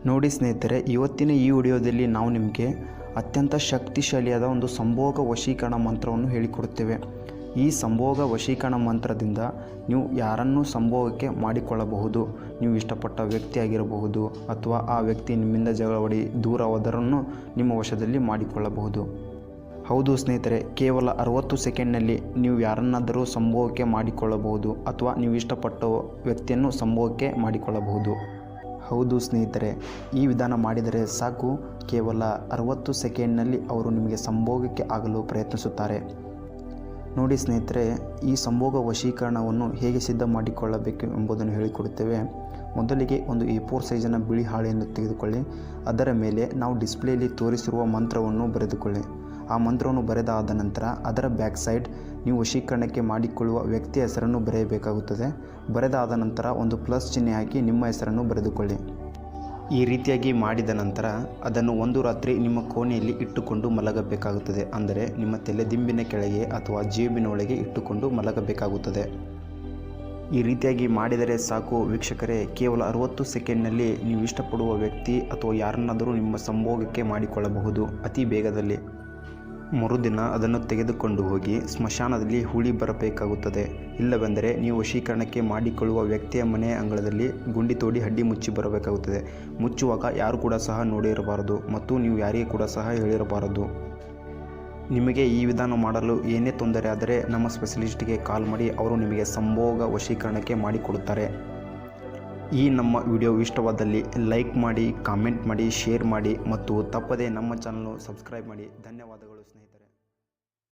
ನೋಡಿ ಸ್ನೇಹಿತರೆ, ಇವತ್ತಿನ ಈ ವಿಡಿಯೋದಲ್ಲಿ ನಾವು ನಿಮಗೆ ಅತ್ಯಂತ ಶಕ್ತಿಶಾಲಿಯಾದ ಒಂದು ಸಂಭೋಗ ವಶೀಕರಣ ಮಂತ್ರವನ್ನು ಹೇಳಿಕೊಡುತ್ತೇವೆ. ಈ ಸಂಭೋಗ ವಶೀಕರಣ ಮಂತ್ರದಿಂದ ನೀವು ಯಾರನ್ನು ಸಂಭೋಗಕ್ಕೆ ಮಾಡಿಕೊಳ್ಳಬಹುದು. ನೀವು ಇಷ್ಟಪಟ್ಟ ವ್ಯಕ್ತಿ ಆಗಿರಬಹುದು ಅಥವಾ ಆ ವ್ಯಕ್ತಿ ನಿಮ್ಮಿಂದ ಜಗಳವಾಡಿ ದೂರ ಹೋದರನ್ನು ನಿಮ್ಮ ವಶದಲ್ಲಿ ಮಾಡಿಕೊಳ್ಳಬಹುದು. ಹೌದು ಸ್ನೇಹಿತರೆ, ಕೇವಲ 60 ಸೆಕೆಂಡ್ನಲ್ಲಿ ನೀವು ಯಾರನ್ನಾದರೂ ಸಂಭೋಗಕ್ಕೆ ಮಾಡಿಕೊಳ್ಳಬಹುದು ಅಥವಾ ನೀವು ಇಷ್ಟಪಟ್ಟ ವ್ಯಕ್ತಿಯನ್ನು ಸಂಭೋಗಕ್ಕೆ ಮಾಡಿಕೊಳ್ಳಬಹುದು. ಹೌದು ಸ್ನೇಹಿತರೆ, ಈ ವಿಧಾನ ಮಾಡಿದರೆ ಸಾಕು, ಕೇವಲ 60 ಸೆಕೆಂಡ್ನಲ್ಲಿ ಅವರು ನಿಮಗೆ ಸಂಭೋಗಕ್ಕೆ ಆಗಲು ಪ್ರಯತ್ನಿಸುತ್ತಾರೆ. ನೋಡಿ ಸ್ನೇಹಿತರೆ, ಈ ಸಂಭೋಗ ವಶೀಕರಣವನ್ನು ಹೇಗೆ ಸಿದ್ಧ ಮಾಡಿಕೊಳ್ಳಬೇಕು ಎಂಬುದನ್ನು ಹೇಳಿಕೊಡುತ್ತೇವೆ. ಮೊದಲಿಗೆ ಒಂದು A4 ಸೈಜಿನ ಬಿಳಿ ಹಾಳೆಯನ್ನು ತೆಗೆದುಕೊಳ್ಳಿ. ಅದರ ಮೇಲೆ ನಾವು ಡಿಸ್ಪ್ಲೇಯಲ್ಲಿ ತೋರಿಸಿರುವ ಮಂತ್ರವನ್ನು ಬರೆದುಕೊಳ್ಳಿ. ಆ ಮಂತ್ರವನ್ನು ಬರೆದಾದ ನಂತರ ಅದರ ಬ್ಯಾಕ್ ಸೈಡ್ ನೀವು ವಶೀಕರಣಕ್ಕೆ ಮಾಡಿಕೊಳ್ಳುವ ವ್ಯಕ್ತಿಯ ಹೆಸರನ್ನು ಬರೆಯಬೇಕಾಗುತ್ತದೆ. ಬರೆದಾದ ನಂತರ ಒಂದು ಪ್ಲಸ್ ಚಿಹ್ನೆ ಹಾಕಿ ನಿಮ್ಮ ಹೆಸರನ್ನು ಬರೆದುಕೊಳ್ಳಿ. ಈ ರೀತಿಯಾಗಿ ಮಾಡಿದ ನಂತರ ಅದನ್ನು ಒಂದು ರಾತ್ರಿ ನಿಮ್ಮ ಕೋಣೆಯಲ್ಲಿ ಇಟ್ಟುಕೊಂಡು ಮಲಗಬೇಕಾಗುತ್ತದೆ. ಅಂದರೆ ನಿಮ್ಮ ತಲೆದಿಂಬಿನ ಕೆಳಗೆ ಅಥವಾ ಜೇಬಿನ ಒಳಗೆ ಇಟ್ಟುಕೊಂಡು ಮಲಗಬೇಕಾಗುತ್ತದೆ. ಈ ರೀತಿಯಾಗಿ ಮಾಡಿದರೆ ಸಾಕು ವೀಕ್ಷಕರೇ, ಕೇವಲ 60 ಸೆಕೆಂಡ್ನಲ್ಲಿ ನೀವು ಇಷ್ಟಪಡುವ ವ್ಯಕ್ತಿ ಅಥವಾ ಯಾರನ್ನಾದರೂ ನಿಮ್ಮ ಸಂಭೋಗಕ್ಕೆ ಮಾಡಿಕೊಳ್ಳಬಹುದು ಅತಿ ಬೇಗದಲ್ಲಿ. ಮರುದಿನ ಅದನ್ನು ತೆಗೆದುಕೊಂಡು ಹೋಗಿ ಸ್ಮಶಾನದಲ್ಲಿ ಹೂಳಿ ಬರಬೇಕಾಗುತ್ತದೆ. ಇಲ್ಲವೆಂದರೆ ನೀವು ವಶೀಕರಣಕ್ಕೆ ಮಾಡಿಕೊಳ್ಳುವ ವ್ಯಕ್ತಿಯ ಮನೆಯ ಅಂಗಳದಲ್ಲಿ ಗುಂಡಿ ತೋಡಿ ಹಡ್ಡಿ ಮುಚ್ಚಿ ಬರಬೇಕಾಗುತ್ತದೆ. ಮುಚ್ಚುವಾಗ ಯಾರು ಕೂಡ ಸಹ ನೋಡಿರಬಾರದು ಮತ್ತು ನೀವು ಯಾರಿಗೆ ಕೂಡ ಸಹ ಹೇಳಿರಬಾರದು. ನಿಮಗೆ ಈ ವಿಧಾನ ಮಾಡಲು ಏನೇ ತೊಂದರೆ ಆದರೆ ನಮ್ಮ ಸ್ಪೆಷಲಿಸ್ಟ್ಗೆ ಕಾಲ್ ಮಾಡಿ, ಅವರು ನಿಮಗೆ ಸಂಭೋಗ ವಶೀಕರಣಕ್ಕೆ ಮಾಡಿಕೊಡುತ್ತಾರೆ. ಈ ನಮ್ಮ ವಿಡಿಯೋ ಇಷ್ಟವಾದಲ್ಲಿ ಲೈಕ್ ಮಾಡಿ, ಕಾಮೆಂಟ್ ಮಾಡಿ, ಶೇರ್ ಮಾಡಿ ಮತ್ತು ತಪ್ಪದೇ ನಮ್ಮ ಚಾನಲ್ ಸಬ್ಸ್ಕ್ರೈಬ್ ಮಾಡಿ. ಧನ್ಯವಾದಗಳು ಸ್ನೇಹಿತರೆ.